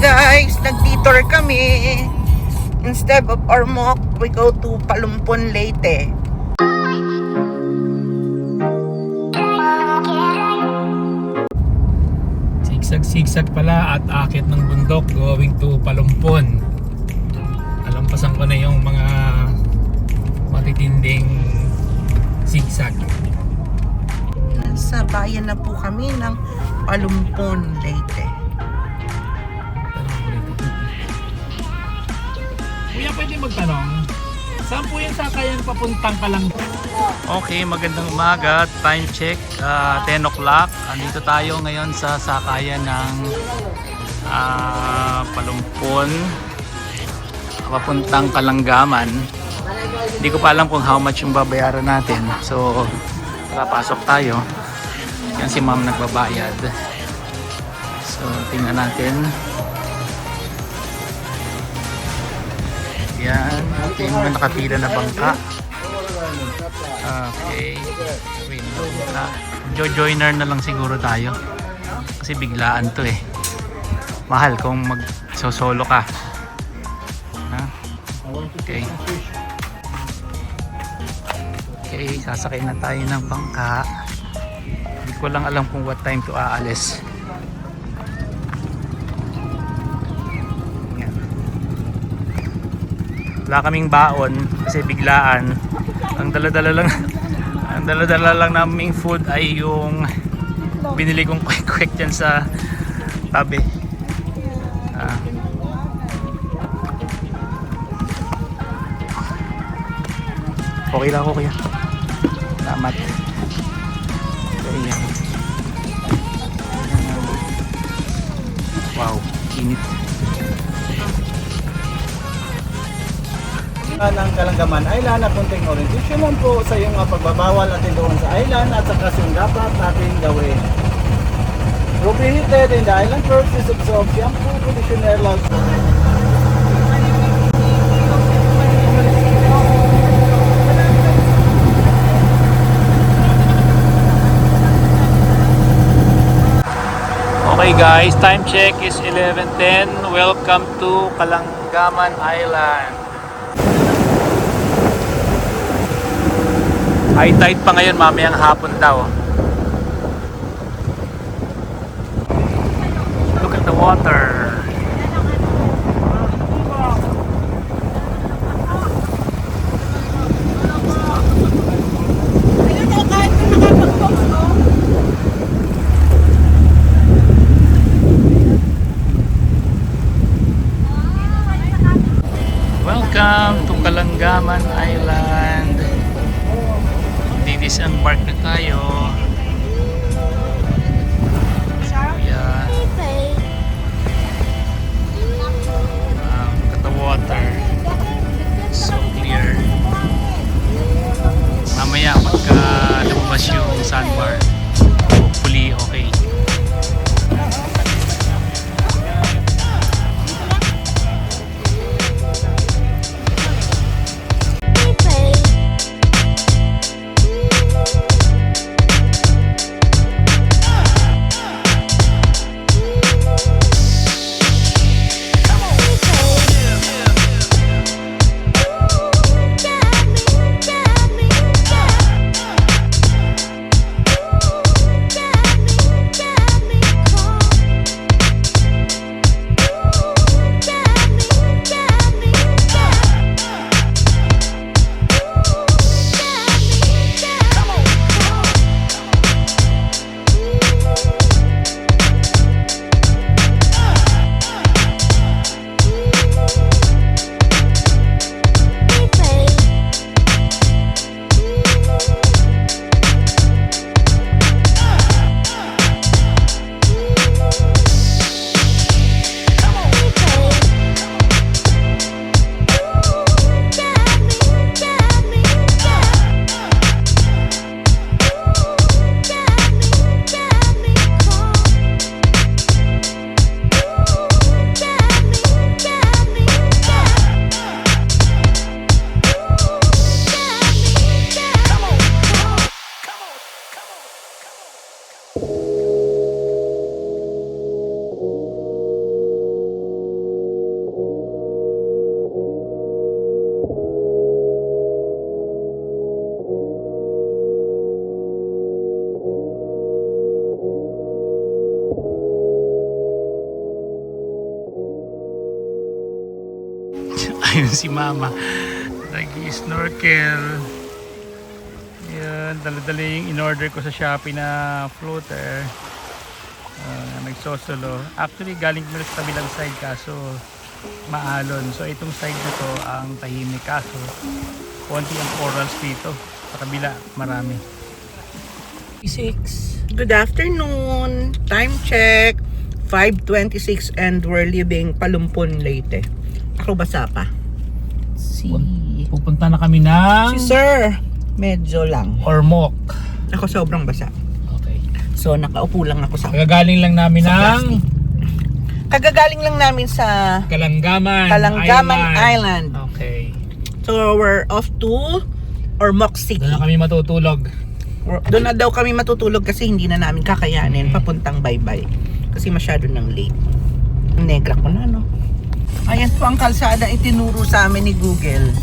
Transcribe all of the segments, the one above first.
guys, nag-detour kami. Instead of Ormoc, we go to Palumpon, Leyte. Sigsag pala at akit ng bundok going to Palumpon. Alampasan ko na yung mga matitinding sigsag. Nasa bayan na po kami ng Palumpon, Leyte. Kuya, pwede magtanong, saan po yung sakayan papuntang Kalang? Okay, magandang umaga. Time check, 10 o'clock. Andito tayo ngayon sa sakayan ng Palumpon papuntang Kalanggaman. Hindi ko pa alam kung how much yung babayaran natin. So, pasok tayo. Yan si ma'am nagbabayad. So, tingnan natin. Yan, ito yung mga nakapila na bangka. Okay. Wait na. Joiner na lang siguro tayo. Kasi biglaan to eh. Mahal kung mag-solo ka. Ha? Okay. Okay, sasakay na tayo ng bangka. Hindi ko lang alam kung what time to aalis. Wala kaming baon kasi biglaan. Ang dala-dala lang naming food ay yung binili kong kwek-kwek dyan sa tabi. Okay lang ako kuya. Salamat. Ayan. Wow, init. Ng Kalanggaman Island at konting orientation lang po sa iyong pagbabawal natin doon sa island at saka yung dapat natin gawin. Prohibited in the island first is of shampoo, conditioner, log. Okay guys, time check is 11:10. Welcome to Kalanggaman Island. High tide pa ngayon, mamayang hapon daw. Look at the water. Welcome to Kalanggaman Island. Disembark na tayo. Yeah. Look at the water. So clear. Mamaya pagka lumabas yung sandbar, hopefully okay. Ayun si Mama. Nag-snorkel. Yan, dala-dala yung in-order ko sa Shopee na floater. Nagsosolo. Actually, galing mo sa kabilang side kaso maalon. So, itong side na to ang tahimik kaso konti ang corals dito. Sa kabila, marami. 6. Good afternoon. Time check. 5:26 and we're leaving Palumpon Leyte. Ako basa pa. Pupunta na kami ng Si Sir, medyo lang. Ormoc. Ako sobrang basa. Okay. So nakaupo lang ako sa Kagagaling lang namin ng plastic. Kagagaling lang namin sa Kalanggaman Island. Okay. So we're off to Ormoc City. Doon na kami matutulog. Doon na daw kami matutulog kasi hindi na namin kakayanin papuntang Baybay. Kasi masyado nang late. Negra ko na, no? Ayan po ang kalsada itinuro sa amin ni Google.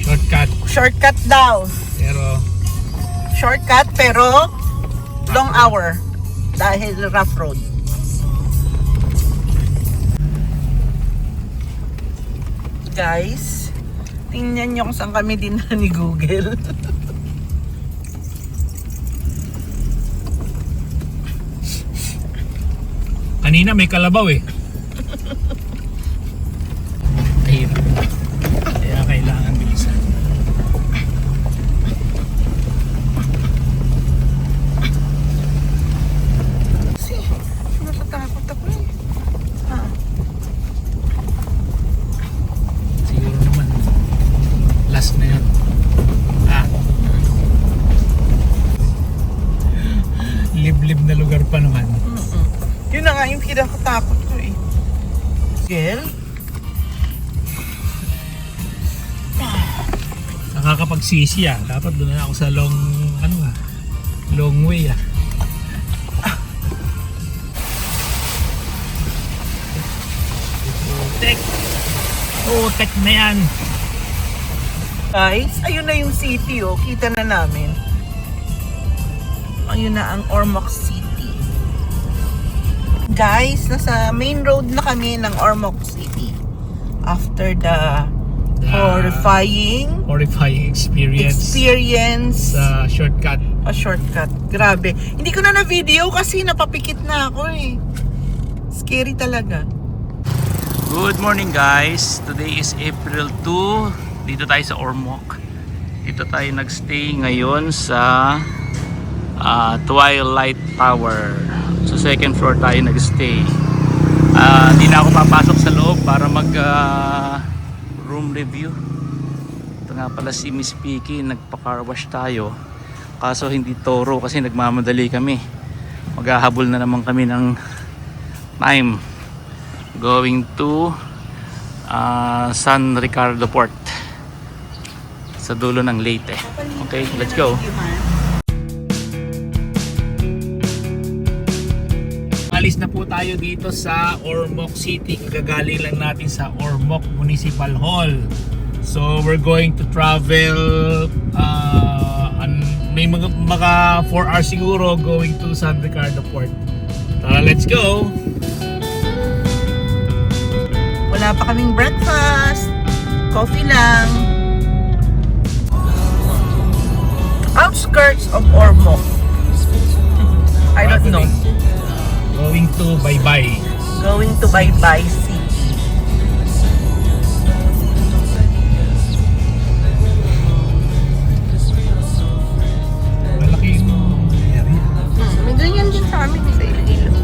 Shortcut. Shortcut daw. Pero Shortcut pero long hour. Dahil rough road. Guys, tingnan nyo kung saan kami din ni Google. kanina may kalabaw eh. Mahirap. Kaya kailangan bilisan. Kasi, natatakot ako eh. Siguro naman last na yun. Liblib na lugar pa naman. Yun na nga yung kinakatakot ko eh. Girl? Nakakapagsisi ah. Dapat doon na ako sa long way ah. Tek na yan. Guys, ayun na yung city oh. Kita na namin. Ayun na ang Ormoc City. Guys, nasa main road na kami ng Ormoc City. After the horrifying experience sa shortcut. A shortcut. Grabe. Hindi ko na na-video kasi napapikit na ako eh. Scary talaga. Good morning guys. Today is April 2. Dito tayo sa Ormoc. Dito tayo nagstay ngayon sa Twilight Tower. So second floor tayo nagstay. Hindi na ako papasok sa loob para mag room review. Ito nga pala si Miss Piki, nagpa-car wash tayo. Kaso hindi toro kasi nagmamadali kami. Maghahabol na naman kami ng time. Going to San Ricardo Port. Sa dulo ng Leyte. Okay, let's go. Alis na po tayo dito sa Ormoc City. Kagagaling lang natin sa Ormoc Municipal Hall. So we're going to travel may mga 4 hours siguro going to San Ricardo Port. Tara, let's go! Wala pa kaming breakfast. Coffee lang. Outskirts of Ormoc. I don't know. Going to Baybay. Going to Baybay City. Malaki yung area. May ganyan din sa amin sa Iloilo.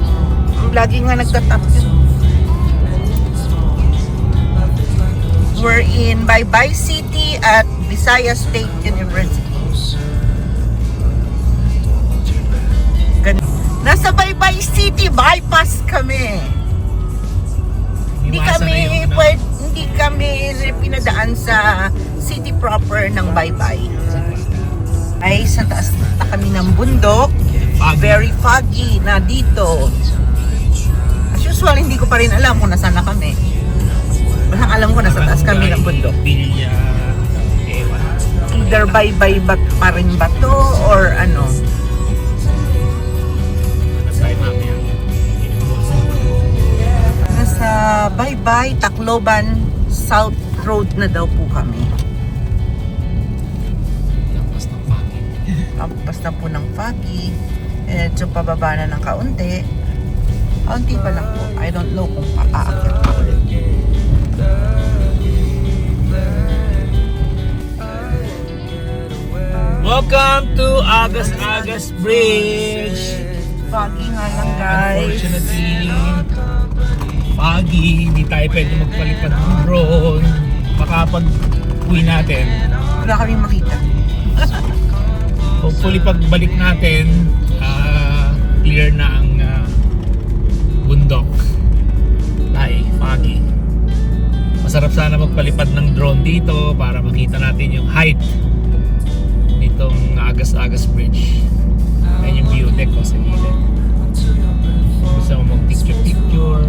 Lagi nga nagtatap yun. We're in Baybay City at Visayas State University. Nasa Baybay City, bypass kami. Hindi kami pinadaan sa city proper ng Baybay. Ay, sa taas na kami ng bundok. Very foggy na dito. As usual, hindi ko pa rin alam kung nasaan na kami. Basta alam ko nasa taas kami ng bundok. Either Baybay pa rin ba to or ano. Nasa Baybay, Tacloban South road na daw po kami. Lampas ng Fagi. Lampas na po ng Fagi. So pababa na ng kaunti. Kaunti pa lang po. I don't know kung aakyat pa ulit. Welcome to Agas Bridge! Foggy nga lang, guys. Unfortunately, foggy, hindi tayo pwede magpalipad ng drone. Baka pag uwi natin, Wala kaming makita. hopefully pagbalik natin, clear na ang bundok. Ay, foggy. Masarap sana magpalipad ng drone dito para makita natin yung height nitong Agas Bridge. Ayan yung view deck ko sa gilid. Gusto mo mag-picture.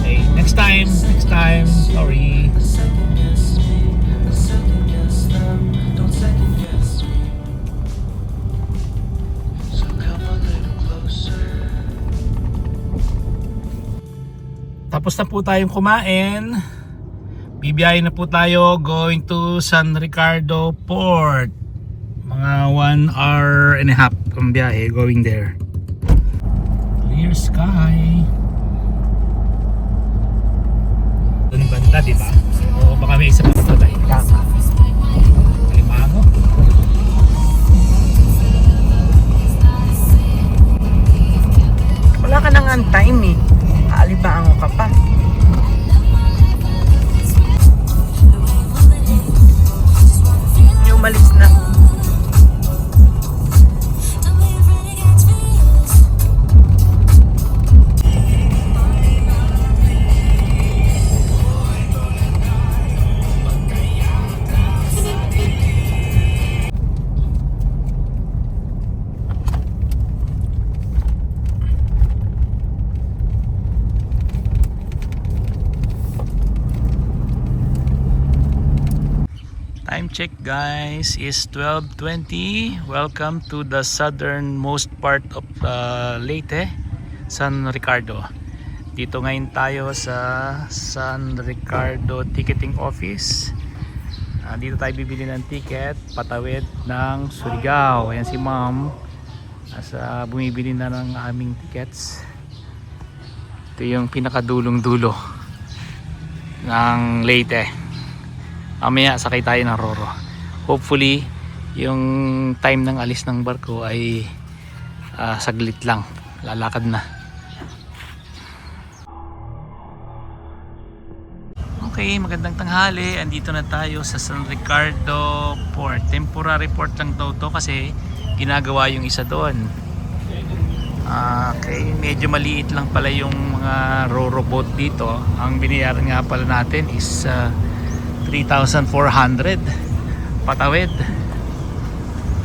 Okay, next time. Sorry. Tapos na po tayong kumain. Bibiyahe na po tayo going to San Ricardo Port. Mga 1 hour and a half ang biyahe going there. Clear sky. Doon banda, di ba? O baka may isa pa ito tayo. Limango. Wala ka nang time eh. Aalibaango ka pa. Yung umalis na. Time check guys is 12:20. Welcome to the southernmost part of Leyte, San Ricardo. Dito ngayon tayo sa San Ricardo Ticketing Office. Dito tayo bibili ng ticket patawid ng Surigao. Ayan si ma'am bumibili na ng aming tickets. Ito yung pinakadulong dulo ng Leyte. Mamaya sakay tayo ng Roro. Hopefully yung time ng alis ng barko ay saglit lang, lalakad na. Okay, magandang tanghali. Andito na tayo sa San Ricardo Port. Temporary port lang daw to kasi ginagawa yung isa doon. Okay, medyo maliit lang pala yung mga Roro boat dito. Ang binayaran nga pala natin is 3,400 patawid.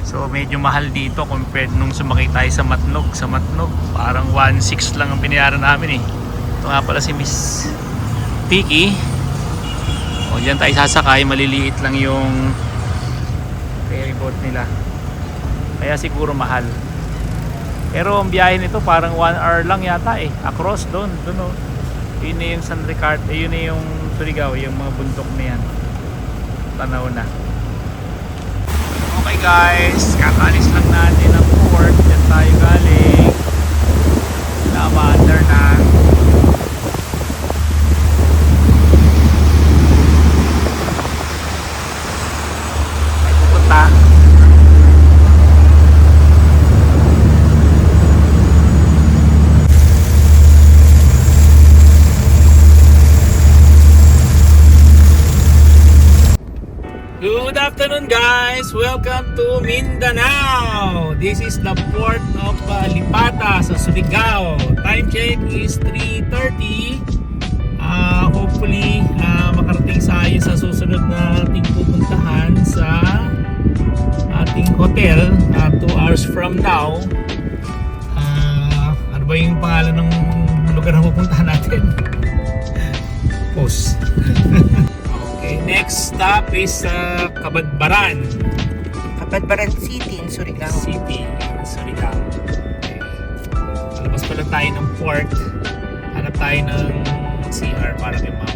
So medyo mahal dito compared nung sumakay tayo sa Matnog. Sa Matnog parang 1,600 lang ang binayaran namin eh. Ito nga pala si Miss Vicky. O dyan tayo sasakay, maliliit lang yung ferry boat nila. Kaya siguro mahal. Pero ang biyahe nito parang 1 hour lang yata eh. Across doon oh. Yun na yung San Ricardo, yun na yung Surigao, yung mga bundok na yan. Tanaw na. Okay guys, kakaalis lang natin ang port. Diyan tayo galing. Lava-under na. Ay pupunta. Good afternoon guys! Welcome to Mindanao! This is the port of Lipata sa Surigao. Time check is 3:30. Hopefully makarating tayo sa susunod na ating pupuntahan sa ating hotel 2 hours from now. Ano ba yung pangalan ng lugar na pupuntahan natin? Post. Okay, next stop is Cabadbaran City in Surigao. Surigao. Okay. Palabas pala tayo ng port. Hanap tayo ng CR para kay ma'am.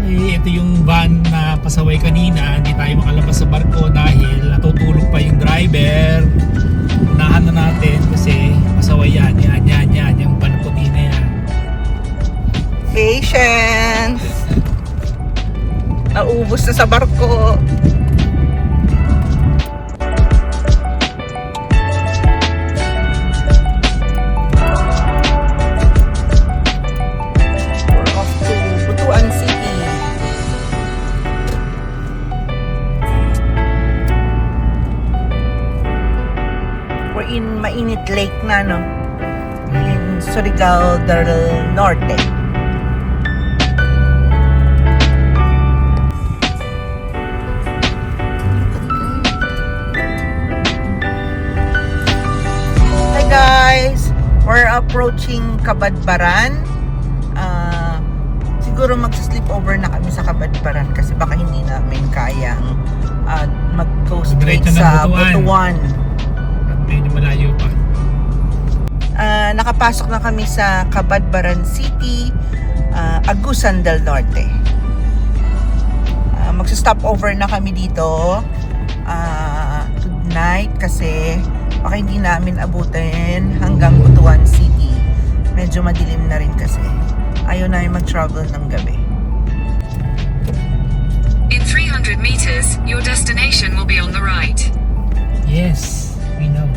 Eh, ito yung van na pasaway kanina. Hindi tayo makalabas sa barko dahil natutulog pa yung driver. Unahan na natin kasi pasaway yan. Yan. Yung van puti na yan. Patience! Naubos na sa barko. We're off to Butuan City. We're in Mainit Lake na, no? In Surigao del Norte. Hi guys! We're approaching Cabadbaran. Siguro mag-sleep over na kami sa Cabadbaran kasi baka hindi namin kayang mag-go straight Diretso ng sa Butuan. Butuan. At medyo malayo pa. Nakapasok na kami sa Cabadbaran City, Agusan del Norte. Magsa-stop over na kami dito tonight kasi baka hindi namin abutin hanggang Butuan City. Medyo madilim na rin kasi. Ayaw namin mag-travel ng gabi. In 300 meters, your destination will be on the right. Yes, we know.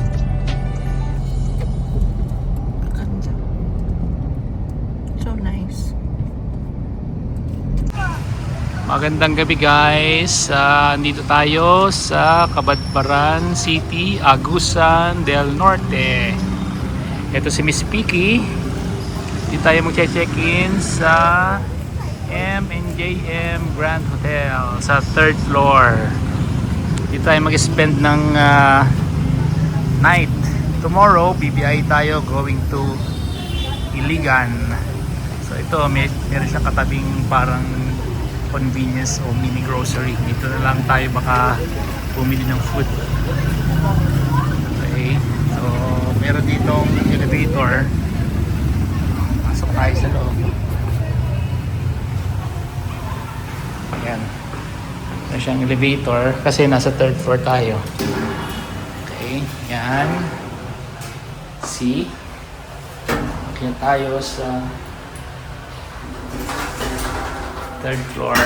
Ganda. So nice. Magandang gabi guys. Andito tayo sa Cabadbaran City, Agusan del Norte. Ito si Miss Piki. Dito tayo mag-check-in sa M&JM Grand Hotel sa 3rd floor. Dito tayo mag-spend ng night. Tomorrow, BBI tayo going to Iligan. So ito, meron siyang katabing parang convenience o mini grocery. Dito na lang tayo baka bumili ng food. Okay. So, meron ditong elevator. Pasok tayo sa loob. Ayan. Meron siyang elevator kasi nasa 3rd floor tayo. Okay. Yan. See? Akyat tayo sa 3rd floor.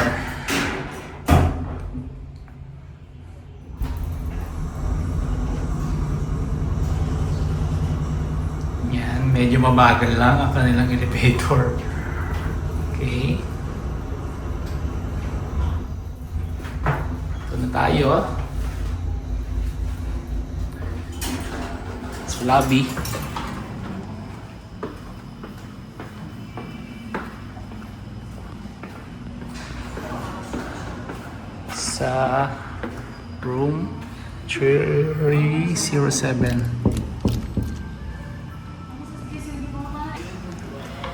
Yan, medyo mabagal lang ang kanilang elevator. Okay. Ito na tayo. Sa lobby. Sa room 307.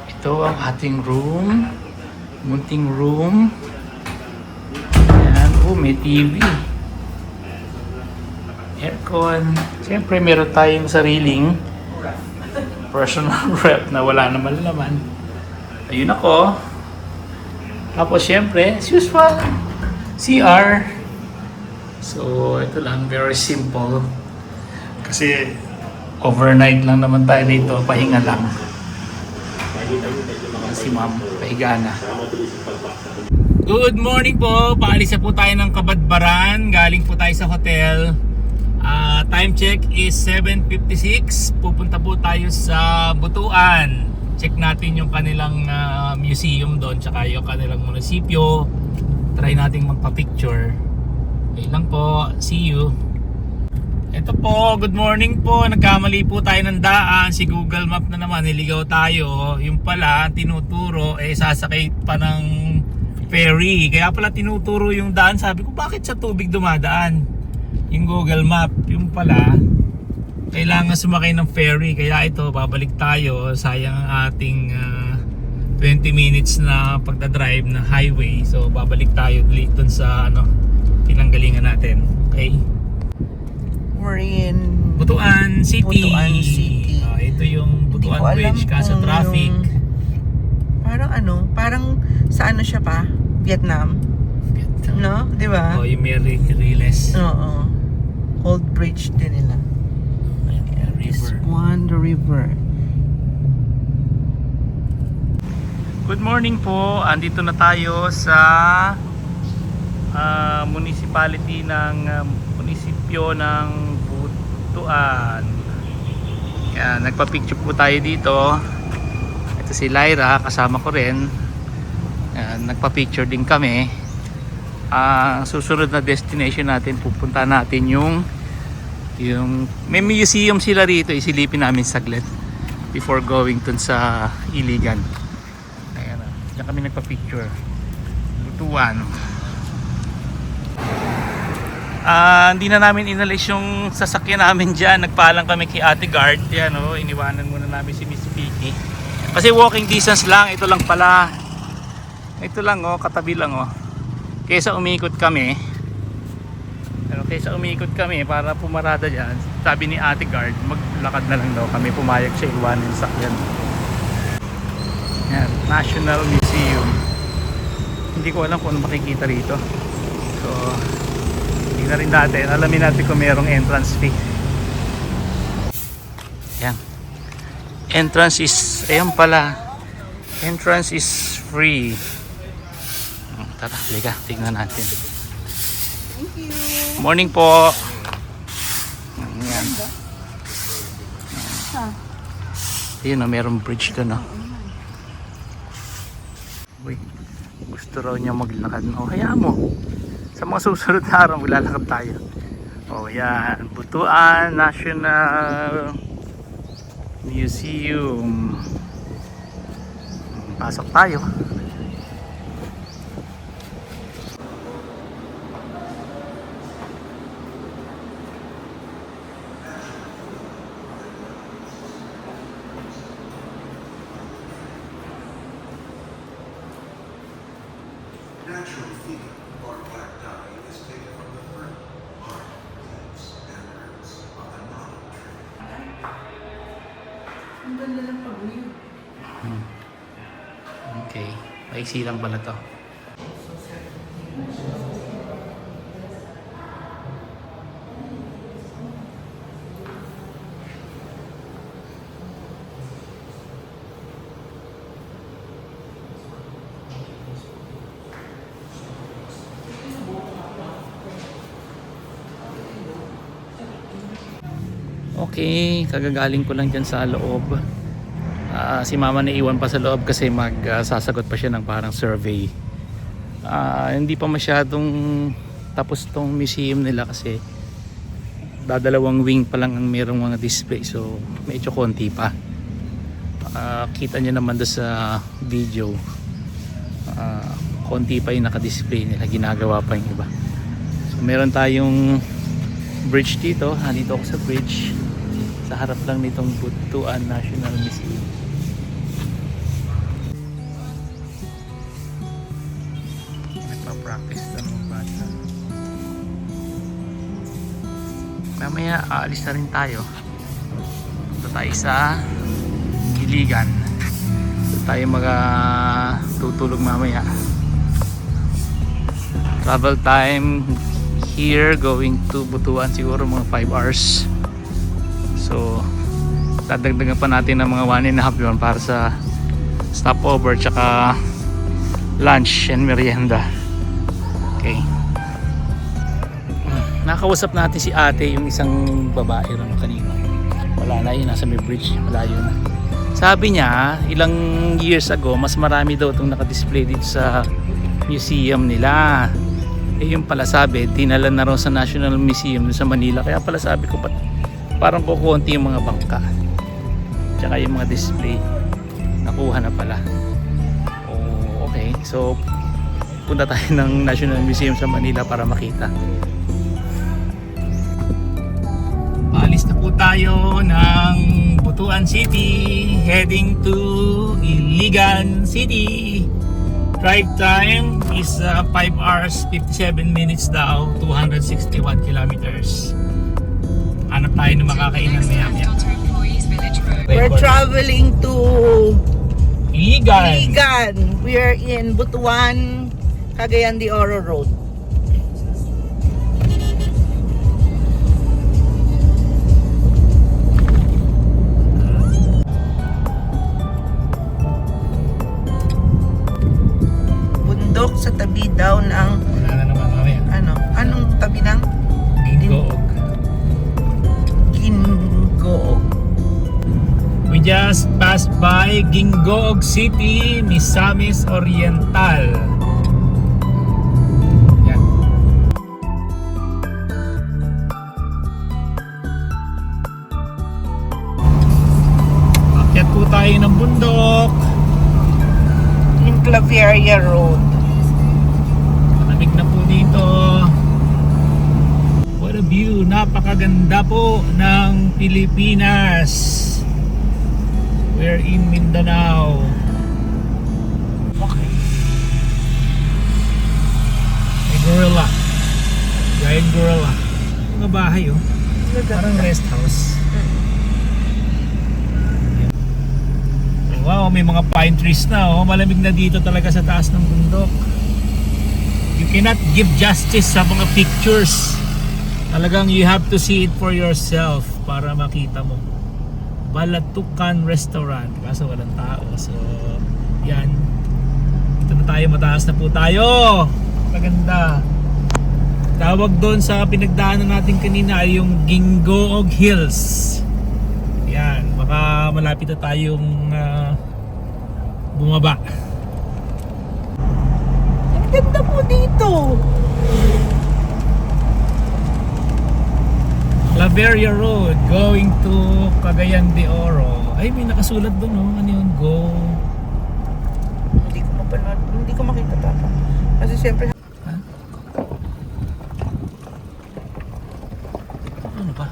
Ito ang ating room. Munting room. Ayan. Oh, may TV. Aircon. Siyempre, meron tayong sariling personal rep na wala naman laman. Ayun ako. Tapos, siyempre, as usual, CR. So, ito lang, very simple. Kasi overnight lang naman tayo dito, pahinga lang. Si ma'am, pahiga na. Good morning po. Paalis na po tayo ng Cabadbaran. Galing po tayo sa hotel. Time check is 7:56. Pupunta po tayo sa Butuan. Check natin yung kanilang museum doon, tsaka yung kanilang munisipyo. Try nating magpa-picture. Okay lang po. See you. Ito po, good morning po. Nagkamali po tayo ng daan. Si Google Map na naman, niligaw tayo. Yung pala, tinuturo, sasakay pa ng ferry. Kaya pala tinuturo yung daan. Sabi ko, bakit sa tubig dumadaan? Yung Google Map, yung pala, kailangan sumakay ng ferry. Kaya ito, babalik tayo. Sayang ang ating 20 minutes na pagdadrive na highway. So, babalik tayo dun sa pinanggalingan natin. Okay? We're in Butuan City. Butuan City. Ito yung Hindi Butuan ko alam Bridge kaso kung traffic. parang sa ano siya pa? Vietnam. No? Di ba? Oh, yung may riles. Oo. Old bridge din nila. This one, the river. Good morning po. Andito na tayo sa municipality ng munisipyo ng Butuan. Yan, nagpa-picture po tayo dito. Ito si Lyra, kasama ko rin. Yan, nagpa-picture din kami. Susunod na destination natin, pupunta natin yung may museum sila rito, isilipin namin saglit before going dun sa Iligan. Ayan, diyan kami nagpa-picture. Butuan. Hindi na namin inalis yung sasakyan namin dyan. Nagpaalam kami kay Ate Guard. Yan, iniwanan muna namin si Miss Vicky. Kasi walking distance lang, ito lang pala. Ito lang, katabi lang, Kaysa umikot kami. Pero kaysa umikot kami para pumarada dyan, sabi ni Ate Guard, maglakad na lang daw kami. Pumayag siya, iwanan yung sakyan. Yan, National Museum. Hindi ko alam kung ano makikita rito. So, tingnan rin natin. Alamin natin kung mayroong entrance fee. Yan. Entrance is, ayan pala. Entrance is free. Tara, halika, tingnan natin. Thank you. Morning po. Yan. Ayun, mayroong bridge doon, Uy, gusto raw niya maglakad. Hayaan mo. Sa mga susunod na araw, maglalakad tayo. Yan. Butuan National Museum. Pasok tayo. Natural fever or black dye is taken from the fruit, bark, leaves, and roots of the noddle tree. Ang ganda ng pag-view. Okay. Maiksi lang pala to. Okay, kagagaling ko lang dyan sa loob. Si mama naiwan pa sa loob kasi magsasagot pa siya ng parang survey. Hindi pa masyadong tapos tong museum nila kasi dadalawang wing pa lang ang merong mga display, so medyo konti pa. Kita nyo naman doon sa video, konti pa yung naka-display nila, ginagawa pa yung iba. So meron tayong bridge dito. Nandito ako sa bridge sa harap lang nitong Butuan National Museum. Nagpa-practice na mga bata. Mamaya aalis na rin tayo. Punta tayo sa Iligan. Punta tayo tutulog mamaya. Travel time here going to Butuan siguro mga 5 hours. So dadagdagan pa natin ng mga 1.5 yun para sa stopover tsaka lunch and merienda. Okay, nakausap natin si ate, yung isang babae rin kanina. Wala na yun, nasa may bridge, malayo na. Sabi niya ilang years ago mas marami daw itong nakadisplay dito sa museum nila. Yung pala sabi, dinala na raw sa National Museum sa Manila. Kaya pala sabi ko, parang kukunti yung mga bangka. Tsaka yung mga display. Nakuha na pala. Okay. So, punta tayo ng National Museum sa Manila para makita. Alis na po tayo ng Butuan City. Heading to Iligan City. Drive time is 5 hours 57 minutes daw, 261 kilometers. Hanap tayo ng makakainan maya-maya. We're traveling to Iligan. Iligan. We are in Butuan Cagayan de Oro Road. Bundok sa tabi daw ng Wala na naman mamaya. anong tabi ng Gingoog. Gingoog. We just passed by Gingoog City, Misamis Oriental. Yan. Akyat po tayo ng bundok. Yung Claveria Road. Malamig na po dito. What a view! Napakaganda po ng Pilipinas. We're in Mindanao. Okay. May gorilla. Giant gorilla. Mga bahay oh. Parang rest house. Wow, may mga pine trees na oh. Malamig na dito talaga sa taas ng bundok. You cannot give justice sa mga pictures. Talagang you have to see it for yourself para makita mo. Balatukan Restaurant, kaso walang tao. So, yan. Dito na tayo, mataas na po tayo. Maganda. Tawag doon sa pinagdaanan natin kanina ay yung Gingoog Hills. Yan, baka malapit na tayong bumaba. Ang ganda po dito. Claveria Road going to Cagayan de Oro. Ay, may nakasulat doon oh. Ano yun? Go. Hindi ko makita tata. Kasi siyempre Ano ba?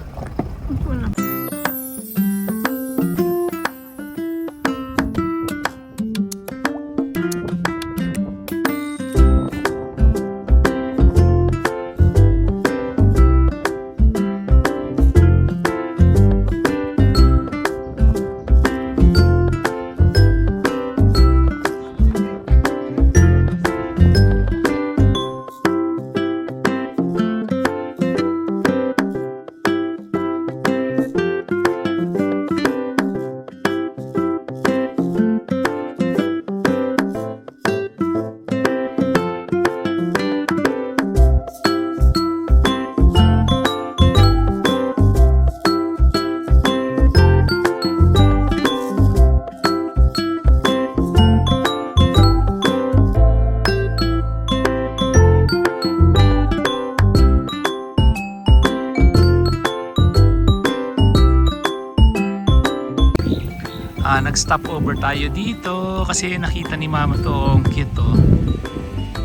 Nag-stop over tayo dito kasi nakita ni mama tong cute to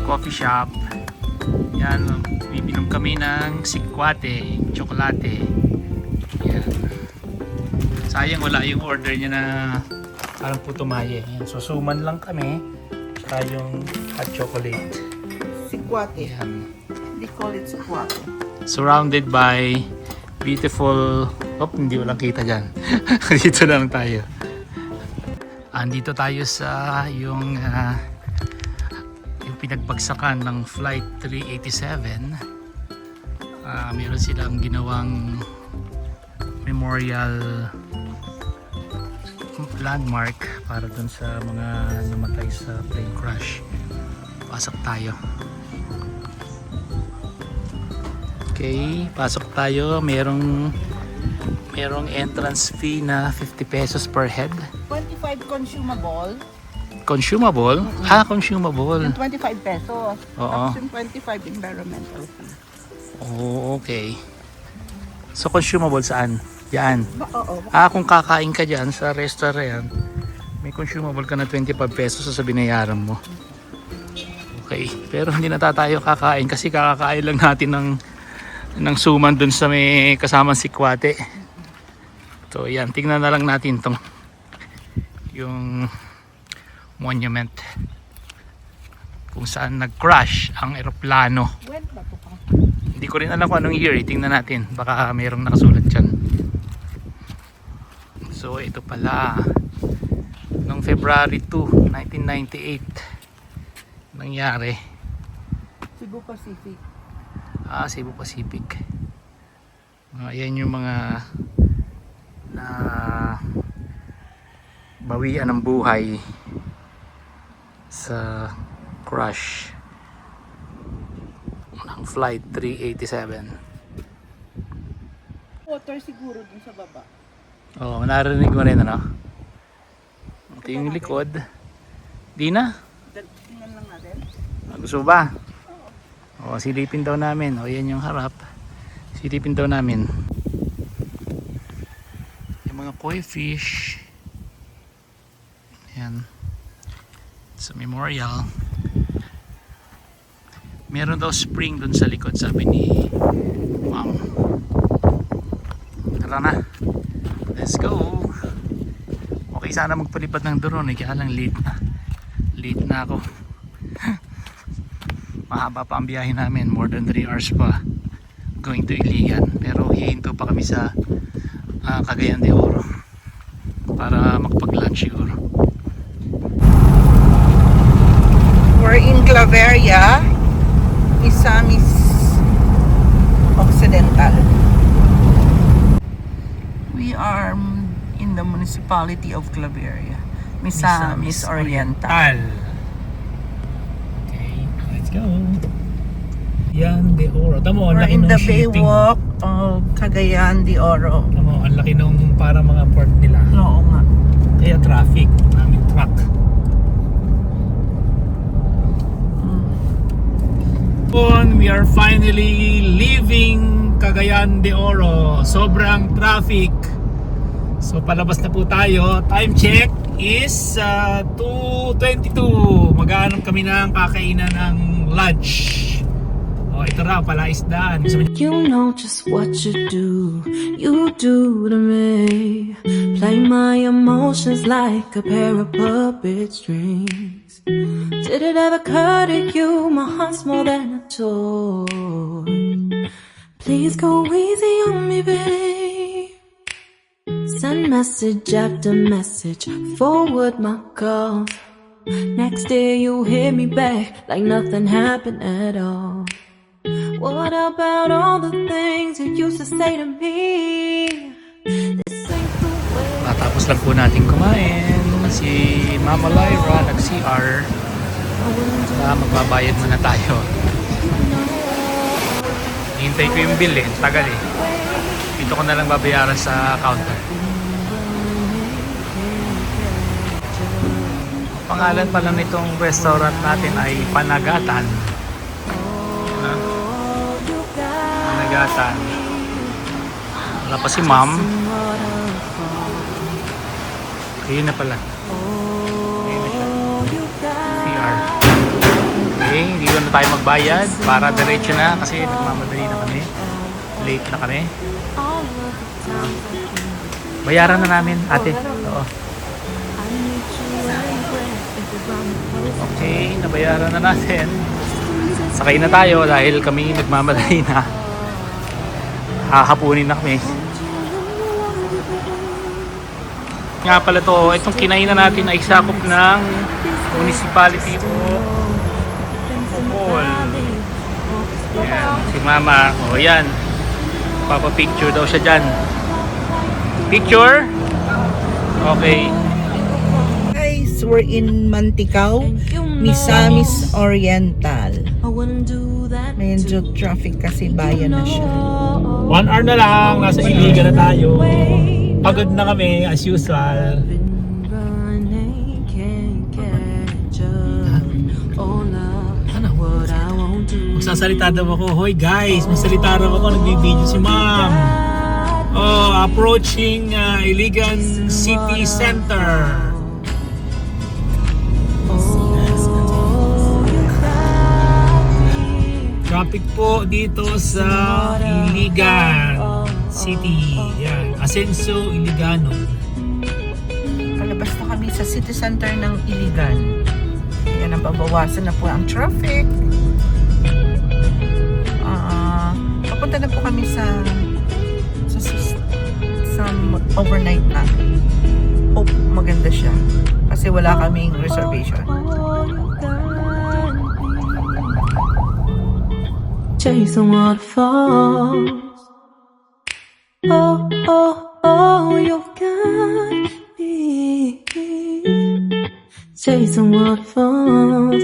coffee shop. Yan, bibinom kami ng sikwate, tsokolate. Yan. Sayang wala yung order niya na parang putumaye. Yan, susuman lang kami saka yung hot chocolate. sikwate. Yan. They call it sikwate. Surrounded by beautiful, hindi walang kita dyan. Dito na lang tayo. Andito tayo sa yung pinagbagsakan ng Flight 387. Meron silang ginawang memorial landmark para dun sa mga namatay sa plane crash. Pasok tayo. Okay, pasok tayo. Merong entrance fee na 50 pesos per head. 25 consumable Consumable? Consumable. and 25 pesos. Oo. Tapos yung 25 environmental fee. Oh, okay. So consumable saan? Yan. Oo. Kung kakain ka dyan sa restaurant, may consumable ka na 25 pesos sa binayaran mo. Okay. Pero hindi na tayo kakain kasi kakakain lang natin ng suman dun sa may kasamang sikwate. So yan, tingnan na lang natin tong yung monument kung saan nag-crash ang eroplano. When ba ito pa? Hindi ko rin alam kung anong year. Tingnan natin. Baka mayroong nakasulat dyan. So ito pala. Noong February 2, 1998 nangyari. Cebu Pacific. Cebu Pacific. Ayan yung mga na bawian ng buhay sa crash ng flight 387. Water siguro dun sa baba. Oo, narinig mo rin ano? Ito yung likod. Di na? Tingnan lang natin. Gusto mo ba? O, silipin daw namin. O, yan yung harap. Silipin daw namin. Yung mga koi fish. Yan. Sa memorial. Meron daw spring dun sa likod, sabi ni Ma'am. Tara na. Let's go. Okay, sana magpalipad ng drone. Kaya lang late na. Late na ako. Mahaba pa ang biyahe namin, more than 3 hours pa going to Iligan, pero hihinto pa kami sa Cagayan de Oro para makapag-lunch siguro. We're in Claveria, Misamis Occidental. We are in the municipality of Claveria, Misamis Oriental. Okay, let's go. Yan de Oro. Tamo, ang We're laki in ng the shipping. Baywalk of Cagayan de Oro. Tamo, ang laki nung para mga port nila. Oo nga. Kaya traffic, maraming truck. We are finally leaving Cagayan de Oro. Sobrang traffic. So palabas na po tayo. Time check is 2:22. Mag-aanom kami ng kakainan ng lunch. Oh, ito raw pala isdaan. You know just what you do to me. Play my emotions like a pair of puppet strings. Did it ever occur to you my heart's more than a toy? Please go easy on me, babe. Send message after message, forward my calls. Next day you hit me back like nothing happened at all. What about all the things you used to say to me? This ain't the way. Matapos lang po natin kumain. Si Mama Lyra nag-CR. Magbabayad muna tayo. Hintay ko yung bill eh. Tagal eh. Dito ko na lang babayaran sa counter. Pangalan pala nitong restaurant natin ay Panagatan. Panagatan. Wala pa si Ma'am. Ayun na pala. Ayun na siya. CR. Okay, hindi na tayo magbayad para diretso na kasi nagmamadali na kami. Late na kami. Bayaran na namin, ate. Oo. Okay, nabayaran na natin. Sakay na tayo dahil kami nagmamadali na. Hahapunin na kami. Nga pala to, itong kinainan natin ay sakop ng municipality o Bohol. Yan, si Mama. O yan. Papapicture daw siya dyan. Picture? Okay. Guys, we're in Mantikau, Misamis Oriental. I wouldn't do that. Medyo traffic kasi bayan na siya. 1 hour na lang. Nasa Iligan na tayo. Pagod na kami as usual. Been running, can't catch up. Oh, love, what I won't do. Magsasalita daw ako. Hoy guys, may salita raw ako. Nagbibideo si Ma'am. Oh, approaching Iligan City Center. Traffic po dito sa Iligan City. Yan, Asenso, Iligano. Palabas na kami sa city center ng Iligan. Kaya nababawasan na po ang traffic. Papunta na po kami sa overnight na. Hope maganda siya. Kasi wala kaming reservation. chasing waterfalls. Oh, oh, oh, you've got me chasing waterfalls.